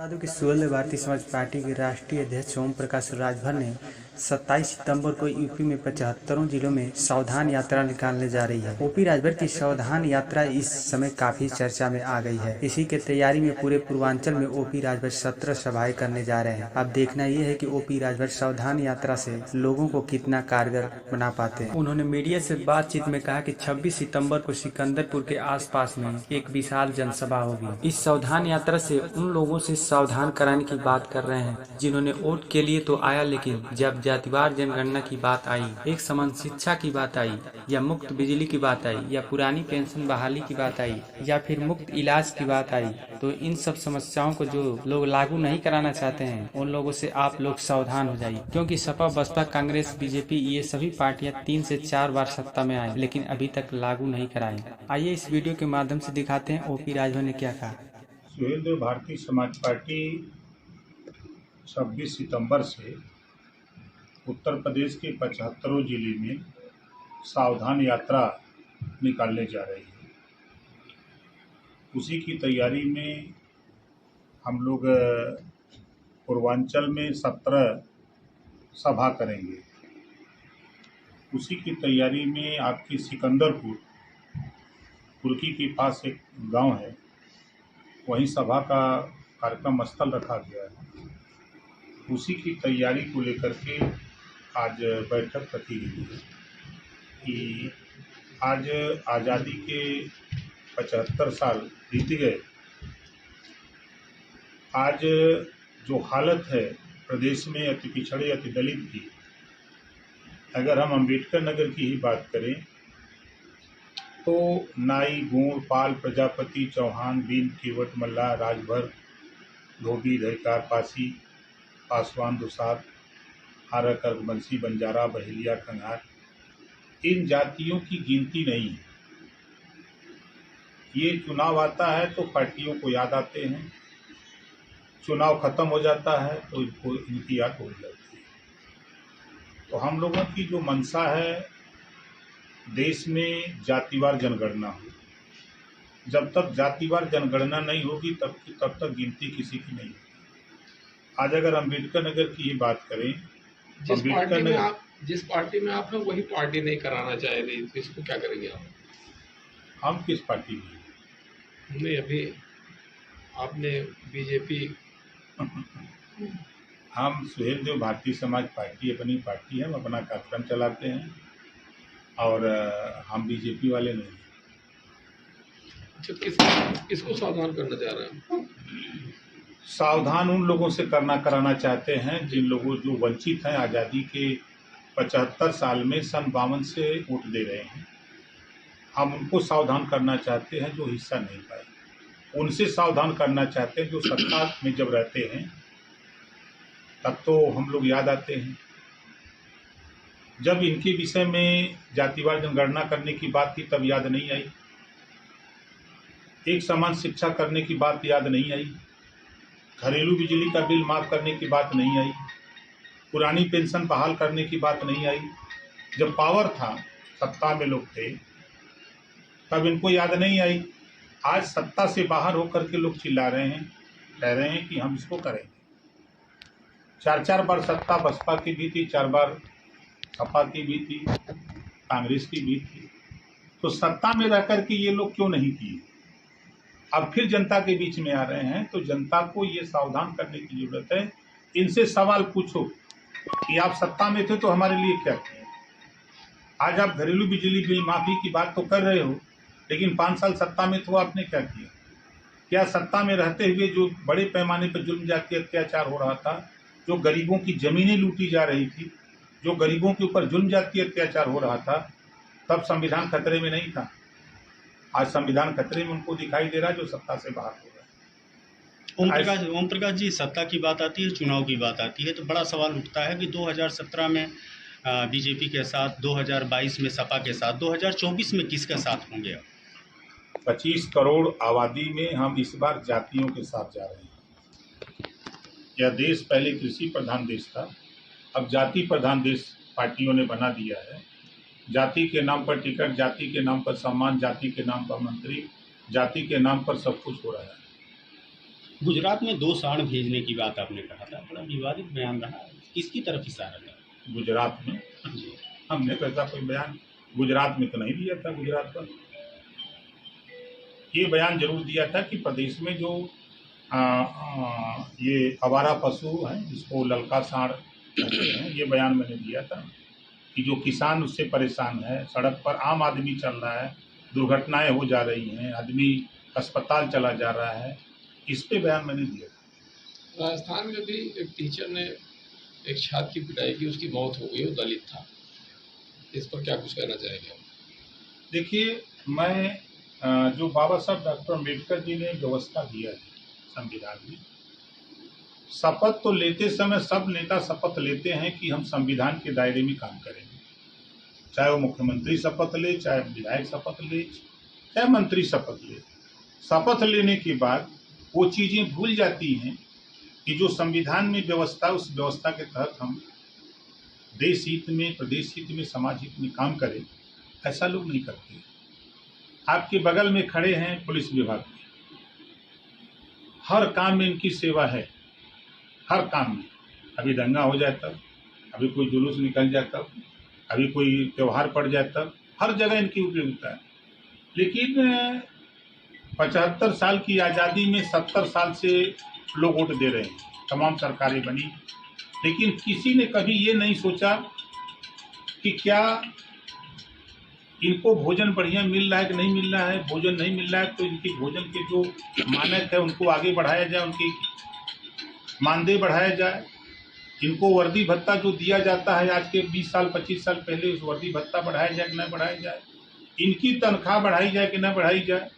बता दूं कि सोल भारतीय समाज पार्टी के राष्ट्रीय अध्यक्ष ओम प्रकाश राजभर ने 27 सितंबर को यूपी में 75 जिलों में सावधान यात्रा निकालने जा रही है। ओपी राजभर की सावधान यात्रा इस समय काफी चर्चा में आ गई है। इसी के तैयारी में पूरे पूर्वांचल में ओपी राजभर 17 सभाएं करने जा रहे हैं। अब देखना ये है कि ओपी राजभर सावधान यात्रा से लोगों को कितना कारगर बना पाते हैं। उन्होंने मीडिया से बातचीत में कहा कि 26 सितंबर को सिकंदरपुर के आसपास में एक विशाल जनसभा होगी। इस सावधान यात्रा से उन लोगों से सावधान कराने की बात कर रहे हैं जिन्होंने वोट के लिए तो आया, लेकिन जब जातिवार जनगणना की बात आई, एक समान शिक्षा की बात आई, या मुफ्त बिजली की बात आई, या पुरानी पेंशन बहाली की बात आई, या फिर मुफ्त इलाज की बात आई, तो इन सब समस्याओं को जो लोग लागू नहीं कराना चाहते हैं उन लोगों से आप लोग सावधान हो जाइए, क्योंकि सपा, बसपा, कांग्रेस, बीजेपी ये सभी पार्टियां 3 से 4 बार सत्ता में आए लेकिन अभी तक लागू नहीं कराई। आइए इस वीडियो के माध्यम से दिखाते हैं ओपी राजभर ने क्या कहा। सुहेलदेव भारतीय समाज पार्टी 26 सितंबर से उत्तर प्रदेश के 75 जिले में सावधान यात्रा निकालने जा रही है। उसी की तैयारी में हम लोग पूर्वांचल में 17 सभा करेंगे। उसी की तैयारी में आपकी सिकंदरपुर, तुर्की के पास एक गांव है, वहीं सभा का कार्यक्रम स्थल रखा गया है। उसी की तैयारी को लेकर के आज बैठक रखी गई है कि आज आज़ादी के 75 साल बीत गए। आज जो हालत है प्रदेश में अति पिछड़े, अति दलित की, अगर हम अम्बेडकर नगर की ही बात करें तो नाई, गोंड, पाल, प्रजापति, चौहान, बीन, केवट, मल्लाह, राजभर, धोबी, दहकार, पासी, पासवान, दुसाद, आरकर, बंसी, बंजारा, बहेलिया, खंगार, इन जातियों की गिनती नहीं है। ये चुनाव आता है तो पार्टियों को याद आते हैं, चुनाव खत्म हो जाता है तो इनको इनकी याद हो जाती है। तो हम लोगों की जो मंशा है, देश में जातिवार जनगणना हो। जब तक जातिवार जनगणना नहीं होगी तब तक गिनती किसी की नहीं होगी। आज अगर अम्बेडकर नगर की ही बात करें, जिस पार्टी में आप हैं वही पार्टी नहीं कराना चाह रही, तो इसको क्या करेंगे आप? हम किस पार्टी में? नहीं, अभी आपने बीजेपी हम सुहेलदेव भारतीय समाज पार्टी अपनी पार्टी है, हम अपना कार्यक्रम चलाते हैं और हम बीजेपी वाले नहीं। अच्छा, किसको सावधान करना चाह रहे हैं? सावधान उन लोगों से कराना चाहते हैं जिन लोगों जो वंचित हैं, आज़ादी के 75 साल में सन 52 से वोट दे रहे हैं। हम उनको सावधान करना चाहते हैं जो हिस्सा नहीं पाए, उनसे सावधान करना चाहते हैं जो सत्ता में जब रहते हैं तब तो हम लोग याद आते हैं, जब इनके विषय में जातिवार जनगणना करने की बात थी तब याद नहीं आई, एक समान शिक्षा करने की बात याद नहीं आई, घरेलू बिजली का बिल माफ़ करने की बात नहीं आई, पुरानी पेंशन बहाल करने की बात नहीं आई। जब पावर था, सत्ता में लोग थे, तब इनको याद नहीं आई। आज सत्ता से बाहर होकर के लोग चिल्ला रहे हैं, कह रहे हैं कि हम इसको करेंगे। 4 बार सत्ता बसपा की भी थी, 4 बार सपा की भी थी, कांग्रेस की भी थी, तो सत्ता में रह कर के ये लोग क्यों नहीं किए? अब फिर जनता के बीच में आ रहे हैं, तो जनता को ये सावधान करने की जरूरत है। इनसे सवाल पूछो कि आप सत्ता में थे तो हमारे लिए क्या किए। आज आप घरेलू बिजली बिल माफी की बात तो कर रहे हो, लेकिन 5 साल सत्ता में तो आपने क्या किया? क्या सत्ता में रहते हुए जो बड़े पैमाने पर जुल्म जाति अत्याचार हो रहा था, जो गरीबों की जमीनें लूटी जा रही थी, जो गरीबों के ऊपर जुल्म जाति अत्याचार हो रहा था, तब संविधान खतरे में नहीं था। आज संविधान खतरे में उनको दिखाई दे रहा है जो सत्ता से बाहर हो रहा है। ओम प्रकाश जी, सत्ता की बात आती है, चुनाव की बात आती है, तो बड़ा सवाल उठता है कि 2017 में बीजेपी के साथ, 2022 में सपा के साथ, 2024 में किसका साथ होंगे? 25 करोड़ आबादी में हम इस बार जातियों के साथ जा रहे हैं। यह देश पहले कृषि प्रधान देश था, अब जाति प्रधान देश पार्टियों ने बना दिया है। जाति के नाम पर टिकट, जाति के नाम पर सम्मान, जाति के नाम पर मंत्री, जाति के नाम पर सब कुछ हो रहा है। गुजरात में 2 सांड भेजने की बात आपने कहा था, बड़ा विवादित बयान रहा। किसकी तरफ इशारा था? गुजरात में जी। हमने तो ऐसा कोई बयान गुजरात में तो नहीं दिया था। गुजरात पर ये बयान जरूर दिया था कि प्रदेश में जो ये आवारा पशु हैं, जिसको ललका सांड कहते हैं, ये बयान मैंने दिया था कि जो किसान उससे परेशान है, सड़क पर आम आदमी चल रहा है, दुर्घटनाएं हो जा रही हैं, आदमी अस्पताल चला जा रहा है, इस पे बयान मैंने दिया था। राजस्थान में भी एक टीचर ने एक छात्र की पिटाई की, उसकी मौत हो गई, वो दलित था। इस पर क्या कुछ कहना चाहेंगे? देखिए, मैं जो बाबा साहब डॉक्टर अम्बेडकर जी ने व्यवस्था दिया है संविधान में, शपथ तो लेते समय सब नेता शपथ लेते हैं कि हम संविधान के दायरे में काम करेंगे, चाहे वो मुख्यमंत्री शपथ ले, चाहे विधायक शपथ ले, चाहे मंत्री शपथ ले। शपथ लेने के बाद वो चीज़ें भूल जाती हैं कि जो संविधान में व्यवस्था, उस व्यवस्था के तहत हम देश हित में, प्रदेश हित में, समाज हित में काम करें। ऐसा लोग नहीं करते। आपके बगल में खड़े हैं पुलिस विभाग में, हर काम में इनकी सेवा है, हर काम में। अभी दंगा हो जाए तब, अभी कोई जुलूस निकल जाए तब, अभी कोई त्यौहार पड़ जाए तब, हर जगह इनकी उपयोगिता है। लेकिन 75 साल की आज़ादी में 70 साल से लोग वोट दे रहे हैं, तमाम सरकारें बनी, लेकिन किसी ने कभी ये नहीं सोचा कि क्या इनको भोजन बढ़िया मिल रहा है कि नहीं मिल रहा है। भोजन नहीं मिल रहा है तो इनकी भोजन के जो मानक है उनको आगे बढ़ाया जाए, उनकी मानदेय बढ़ाया जाए। इनको वर्दी भत्ता जो दिया जाता है आज के 20 साल 25 साल पहले, उस वर्दी भत्ता बढ़ाया जाए कि न बढ़ाया जाए। इनकी तनख्वाह बढ़ाई जाए कि न बढ़ाई जाए।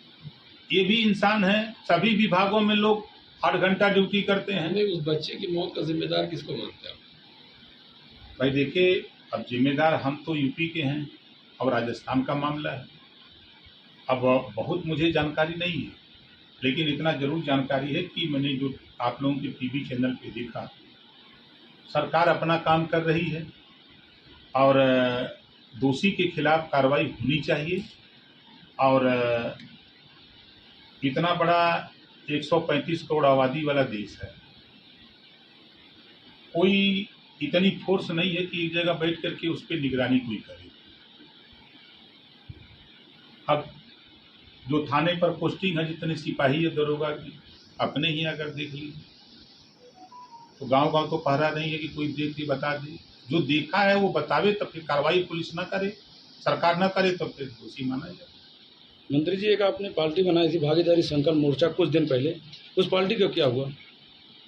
ये भी इंसान है। सभी विभागों में लोग 8 घंटा ड्यूटी करते हैं। नहीं, उस बच्चे की मौत का जिम्मेदार किसको मानते हैं? भाई देखिए, अब जिम्मेदार हम तो यूपी के हैं और राजस्थान का मामला है। अब बहुत मुझे जानकारी नहीं है, लेकिन इतना जरूर जानकारी है कि मैंने जो आप लोगों के टीवी चैनल पे देखा, सरकार अपना काम कर रही है और दोषी के खिलाफ कार्रवाई होनी चाहिए। और इतना बड़ा 135 करोड़ आबादी वाला देश है, कोई इतनी फोर्स नहीं है कि एक जगह बैठ करके उस पर निगरानी कोई करे। अब जो थाने पर पोस्टिंग है, जितने सिपाही है दरोगा की, अपने ही अगर देख लीजिए तो गांव-गांव तो पहरा नहीं है कि कोई देख के बता दे। जो देखा है वो बतावे, तब फिर कार्रवाई पुलिस ना करे, सरकार ना करे, तो फिर दोषी माना जाए। मंत्री जी, एक आपने पार्टी बनाई थी भागीदारी संकल्प मोर्चा कुछ दिन पहले, उस पार्टी का क्या हुआ?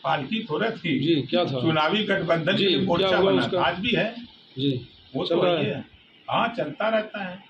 पार्टी थोड़ा थी जी, क्या था? चुनावी गठबंधन के मोर्चा बना था, आज भी है जी, वो तो है। हाँ, चलता रहता है।